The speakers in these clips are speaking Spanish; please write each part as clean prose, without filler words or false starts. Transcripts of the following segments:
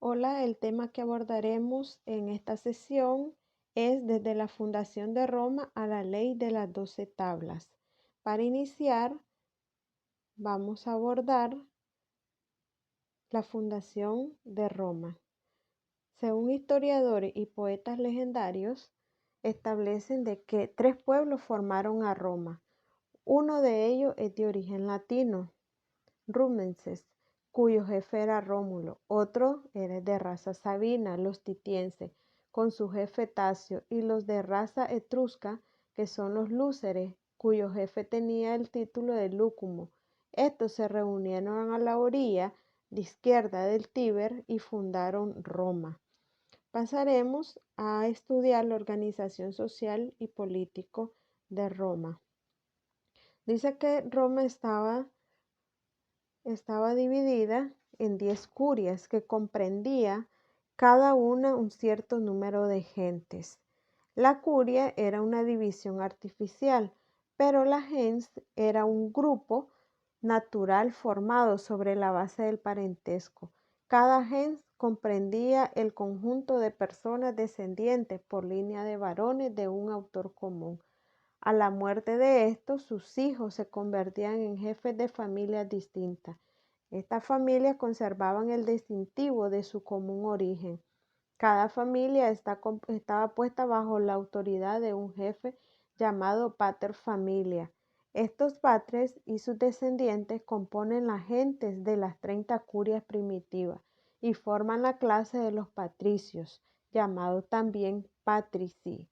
Hola, el tema que abordaremos en esta sesión es desde la fundación de Roma a la ley de las 12 tablas. Para iniciar, vamos a abordar la fundación de Roma. Según historiadores y poetas legendarios, establecen de que tres pueblos formaron a Roma. Uno de ellos es de origen latino, rumenses, cuyo jefe era Rómulo; otro era de raza sabina, los titienses, con su jefe Tacio; y los de raza etrusca, que son los lúceres, cuyo jefe tenía el título de Lúcumo. Estos se reunieron a la orilla de izquierda del Tíber y fundaron Roma. Pasaremos a estudiar la organización social y político de Roma. Dice que Roma estaba dividida en 10 curias que comprendía cada una un cierto número de gentes. La curia era una división artificial, pero la gens era un grupo natural formado sobre la base del parentesco. Cada gens comprendía el conjunto de personas descendientes por línea de varones de un autor común. A la muerte de estos, sus hijos se convertían en jefes de familias distintas. Estas familias conservaban el distintivo de su común origen. Cada familia estaba puesta bajo la autoridad de un jefe llamado pater familia. Estos patres y sus descendientes componen las gentes de las 30 curias primitivas y forman la clase de los patricios, llamados también patrici,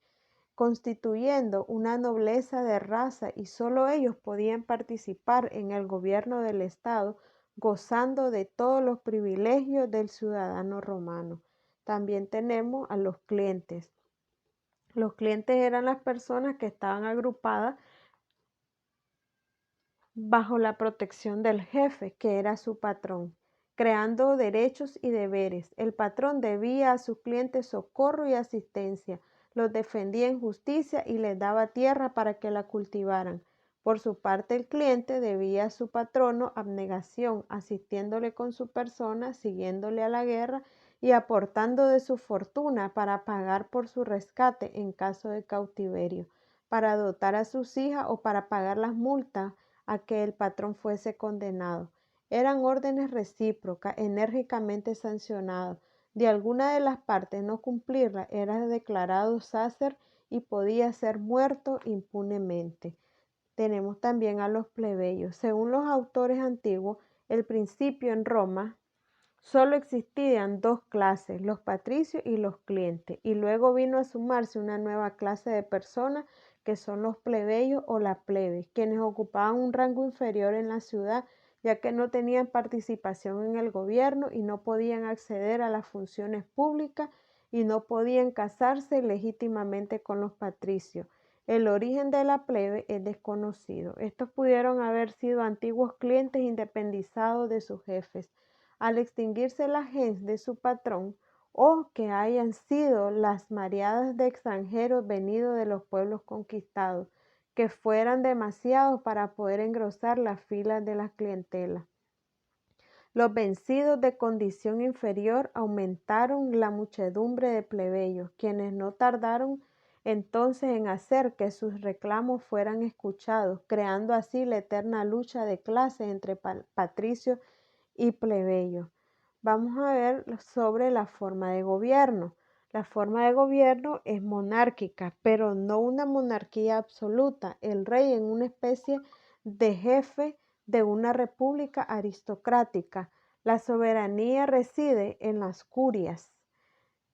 constituyendo una nobleza de raza, y solo ellos podían participar en el gobierno del Estado, gozando de todos los privilegios del ciudadano romano. También tenemos a los clientes. Los clientes eran las personas que estaban agrupadas bajo la protección del jefe, que era su patrón, creando derechos y deberes. El patrón debía a sus clientes socorro y asistencia, los defendía en justicia y les daba tierra para que la cultivaran. Por su parte, el cliente debía a su patrono abnegación, asistiéndole con su persona, siguiéndole a la guerra y aportando de su fortuna para pagar por su rescate en caso de cautiverio, para dotar a sus hijas o para pagar las multas a que el patrón fuese condenado. Eran órdenes recíprocas, enérgicamente sancionadas. De alguna de las partes no cumplirla era declarado sácer y podía ser muerto impunemente. Tenemos también a los plebeyos. Según los autores antiguos, el principio en Roma solo existían dos clases, los patricios y los clientes, y luego vino a sumarse una nueva clase de personas que son los plebeyos o la plebe, quienes ocupaban un rango inferior en la ciudad, ya que no tenían participación en el gobierno y no podían acceder a las funciones públicas y no podían casarse legítimamente con los patricios. El origen de la plebe es desconocido. Estos pudieron haber sido antiguos clientes independizados de sus jefes al extinguirse la gens de su patrón, o que hayan sido las mareadas de extranjeros venidos de los pueblos conquistados, que fueran demasiados para poder engrosar las filas de la clientela. Los vencidos de condición inferior aumentaron la muchedumbre de plebeyos, quienes no tardaron entonces en hacer que sus reclamos fueran escuchados, creando así la eterna lucha de clase entre patricios y plebeyos. Vamos a ver sobre la forma de gobierno. La forma de gobierno es monárquica, pero no una monarquía absoluta. El rey es una especie de jefe de una república aristocrática. La soberanía reside en las curias,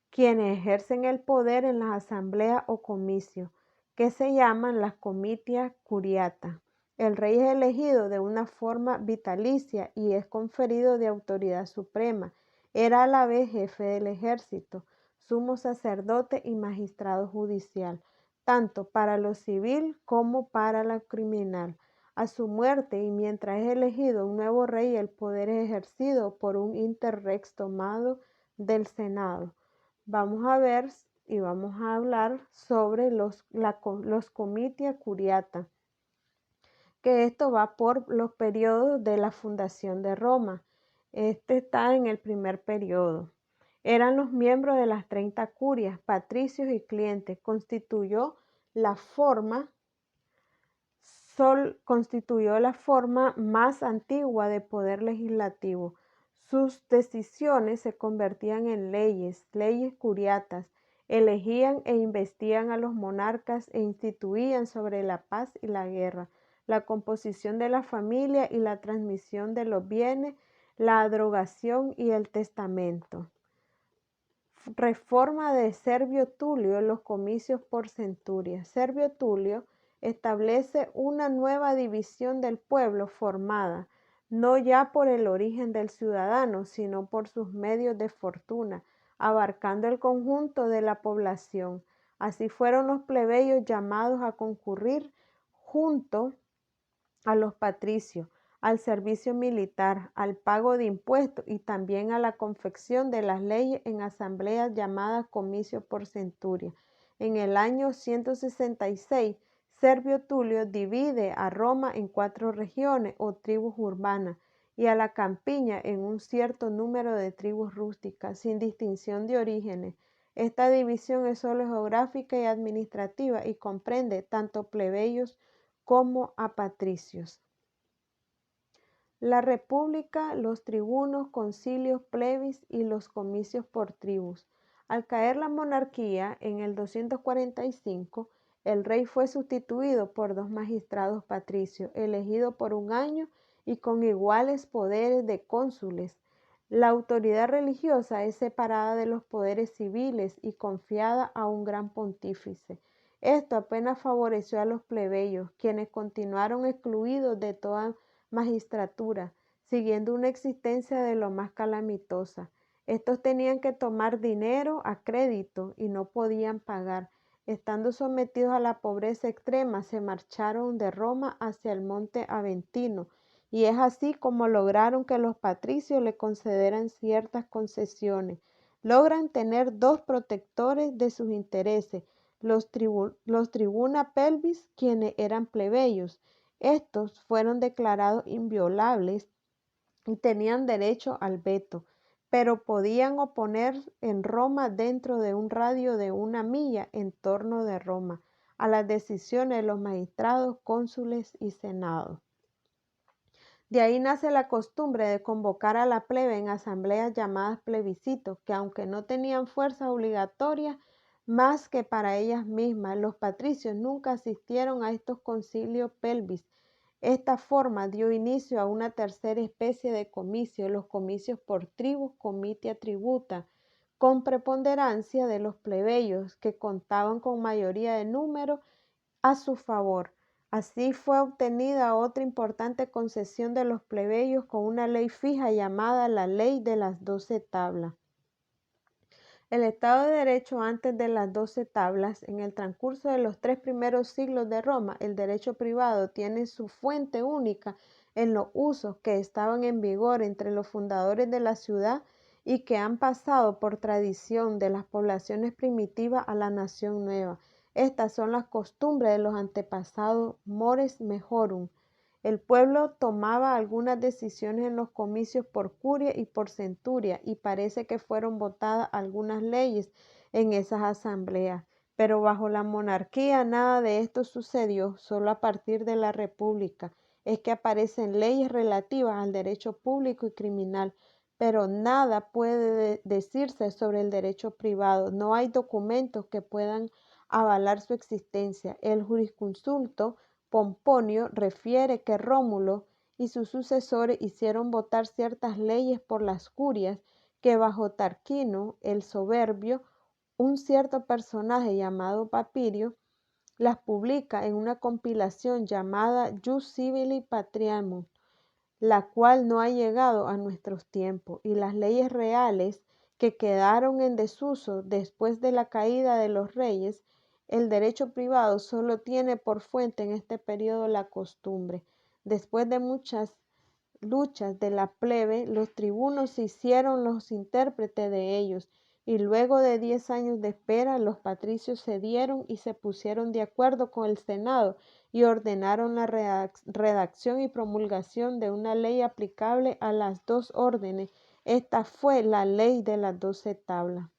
quienes ejercen el poder en las asambleas o comicios, que se llaman las comitia curiata. El rey es elegido de una forma vitalicia y es conferido de autoridad suprema. Era a la vez jefe del ejército, sumo sacerdote y magistrado judicial, tanto para lo civil como para lo criminal. A su muerte y mientras es elegido un nuevo rey, el poder es ejercido por un interrex tomado del Senado. Vamos a ver y vamos a hablar sobre los comitia curiata, que esto va por los periodos de la fundación de Roma. Este está en el primer periodo. Eran los miembros de las 30 curias, patricios y clientes. Constituyó la forma más antigua de poder legislativo. Sus decisiones se convertían en leyes curiatas, elegían e investían a los monarcas e instituían sobre la paz y la guerra, la composición de la familia y la transmisión de los bienes, la abrogación y el testamento. Reforma de Servio Tulio, los comicios por centuria. Servio Tulio establece una nueva división del pueblo formada no ya por el origen del ciudadano, sino por sus medios de fortuna, abarcando el conjunto de la población. Así fueron los plebeyos llamados a concurrir junto a los patricios, al servicio militar, al pago de impuestos y también a la confección de las leyes en asambleas llamadas comicios por centuria. En el año 166, Servio Tulio divide a Roma en 4 regiones o tribus urbanas y a la campiña en un cierto número de tribus rústicas, sin distinción de orígenes. Esta división es solo geográfica y administrativa y comprende tanto plebeyos como a patricios. La república, los tribunos, concilios, plebis y los comicios por tribus. Al caer la monarquía en el 245, el rey fue sustituido por 2 magistrados patricios, elegidos por 1 año y con iguales poderes de cónsules. La autoridad religiosa es separada de los poderes civiles y confiada a un gran pontífice. Esto apenas favoreció a los plebeyos, quienes continuaron excluidos de toda magistratura, siguiendo una existencia de lo más calamitosa. Estos tenían que tomar dinero a crédito y no podían pagar. Estando sometidos a la pobreza extrema, se marcharon de Roma hacia el monte Aventino, y es así como lograron que los patricios le concederan ciertas concesiones. Logran tener 2 protectores de sus intereses, los tribuna pelvis, quienes eran plebeyos. Estos fueron declarados inviolables y tenían derecho al veto, pero podían oponer en Roma dentro de un radio de 1 milla en torno de Roma a las decisiones de los magistrados, cónsules y senados. De ahí nace la costumbre de convocar a la plebe en asambleas llamadas plebiscitos, que aunque no tenían fuerza obligatoria más que para ellas mismas, los patricios nunca asistieron a estos concilios pelvis. Esta forma dio inicio a una tercera especie de comicio, los comicios por tribus, comitia tributa, con preponderancia de los plebeyos, que contaban con mayoría de número a su favor. Así fue obtenida otra importante concesión de los plebeyos con una ley fija llamada la Ley de las 12 tablas. El Estado de Derecho antes de las 12 tablas, en el transcurso de los 3 primeros siglos de Roma, el derecho privado tiene su fuente única en los usos que estaban en vigor entre los fundadores de la ciudad y que han pasado por tradición de las poblaciones primitivas a la nación nueva. Estas son las costumbres de los antepasados mores mejorum. El pueblo tomaba algunas decisiones en los comicios por curia y por centuria, y parece que fueron votadas algunas leyes en esas asambleas. Pero bajo la monarquía nada de esto sucedió, solo a partir de la república es que aparecen leyes relativas al derecho público y criminal, pero nada puede decirse sobre el derecho privado. No hay documentos que puedan avalar su existencia. El jurisconsulto Pomponio refiere que Rómulo y sus sucesores hicieron votar ciertas leyes por las curias que bajo Tarquino el Soberbio, un cierto personaje llamado Papirio, las publica en una compilación llamada Jus Civili Patriamum, la cual no ha llegado a nuestros tiempos, y las leyes reales que quedaron en desuso después de la caída de los reyes. El derecho privado solo tiene por fuente en este periodo la costumbre. Después de muchas luchas de la plebe, los tribunos se hicieron los intérpretes de ellos, y luego de 10 años de espera, los patricios cedieron y se pusieron de acuerdo con el Senado y ordenaron la redacción y promulgación de una ley aplicable a las 2 órdenes Esta fue la ley de las 12 tablas.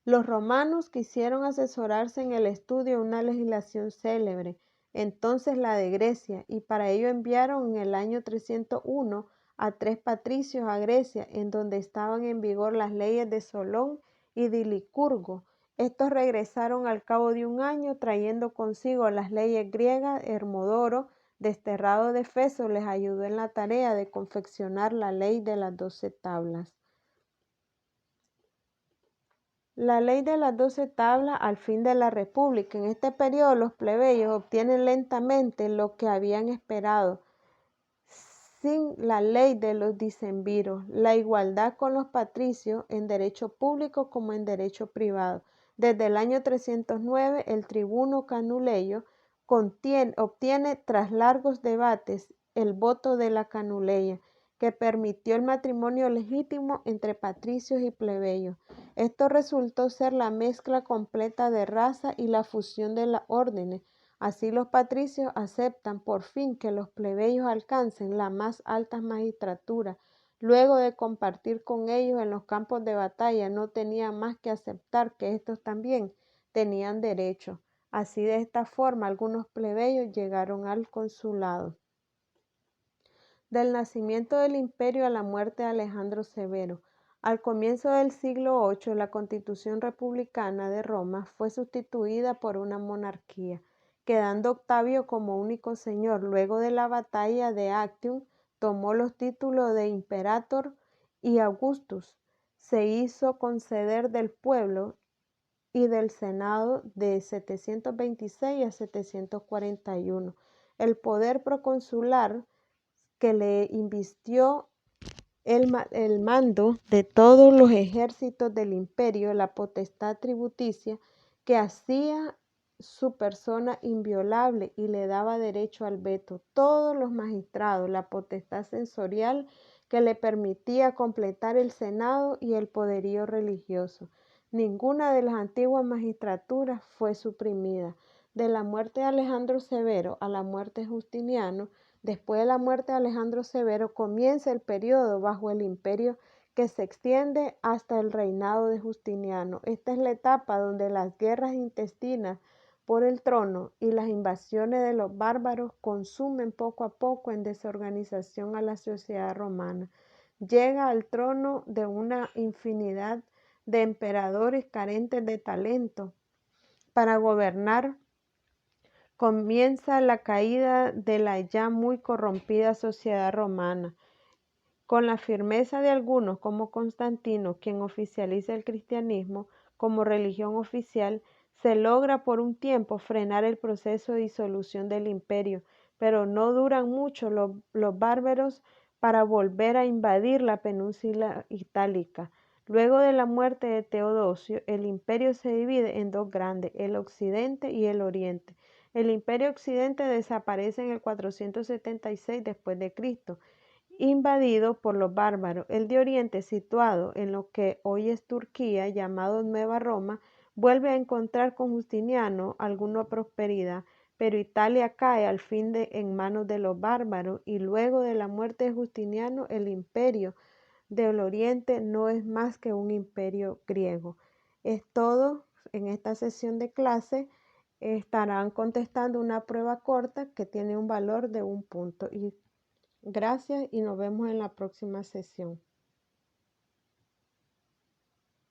Los romanos quisieron asesorarse en el estudio de una legislación célebre, entonces la de Grecia, y para ello enviaron en el año 301 a 3 patricios a Grecia, en donde estaban en vigor las leyes de Solón y de Licurgo. Estos regresaron al cabo de un año trayendo consigo las leyes griegas. Hermodoro, desterrado de Éfeso, les ayudó en la tarea de confeccionar la ley de las 12 tablas. La ley de las 12 tablas al fin de la República. En este periodo los plebeyos obtienen lentamente lo que habían esperado, sin la ley de los decemviros, la igualdad con los patricios en derecho público como en derecho privado. Desde el año 309 el tribuno Canuleio obtiene tras largos debates el voto de la Canuleia, que permitió el matrimonio legítimo entre patricios y plebeyos. Esto resultó ser la mezcla completa de raza y la fusión de las órdenes. Así los patricios aceptan por fin que los plebeyos alcancen la más alta magistratura. Luego de compartir con ellos en los campos de batalla, no tenían más que aceptar que estos también tenían derecho. Así, de esta forma, algunos plebeyos llegaron al consulado. Del nacimiento del imperio a la muerte de Alejandro Severo. Al comienzo del siglo VIII, la Constitución republicana de Roma fue sustituida por una monarquía, quedando Octavio como único señor. Luego de la batalla de Actium, tomó los títulos de Imperator y Augustus. Se hizo conceder del pueblo y del Senado de 726 a 741. El poder proconsular que le invistió el mando de todos los ejércitos del imperio, la potestad tributicia que hacía su persona inviolable y le daba derecho al veto, todos los magistrados, la potestad censorial que le permitía completar el Senado y el poderío religioso. Ninguna de las antiguas magistraturas fue suprimida. De la muerte de Alejandro Severo a la muerte de Justiniano, después de la muerte de Alejandro Severo, comienza el periodo bajo el imperio que se extiende hasta el reinado de Justiniano. Esta es la etapa donde las guerras intestinas por el trono y las invasiones de los bárbaros consumen poco a poco en desorganización a la sociedad romana. Llega al trono de una infinidad de emperadores carentes de talento para gobernar. Comienza la caída de la ya muy corrompida sociedad romana. Con la firmeza de algunos, como Constantino, quien oficializa el cristianismo como religión oficial, se logra por un tiempo frenar el proceso de disolución del imperio, pero no duran mucho los bárbaros para volver a invadir la península itálica. Luego de la muerte de Teodosio, el imperio se divide en dos grandes, el occidente y el oriente. El imperio occidente desaparece en el 476 después de Cristo, invadido por los bárbaros. El de Oriente, situado en lo que hoy es Turquía, llamado Nueva Roma, vuelve a encontrar con Justiniano alguna prosperidad, pero Italia cae al fin en manos de los bárbaros, y luego de la muerte de Justiniano, el imperio del Oriente no es más que un imperio griego. Es todo en esta sesión de clase. Estarán contestando una prueba corta que tiene un valor de 1 punto. Gracias y nos vemos en la próxima sesión.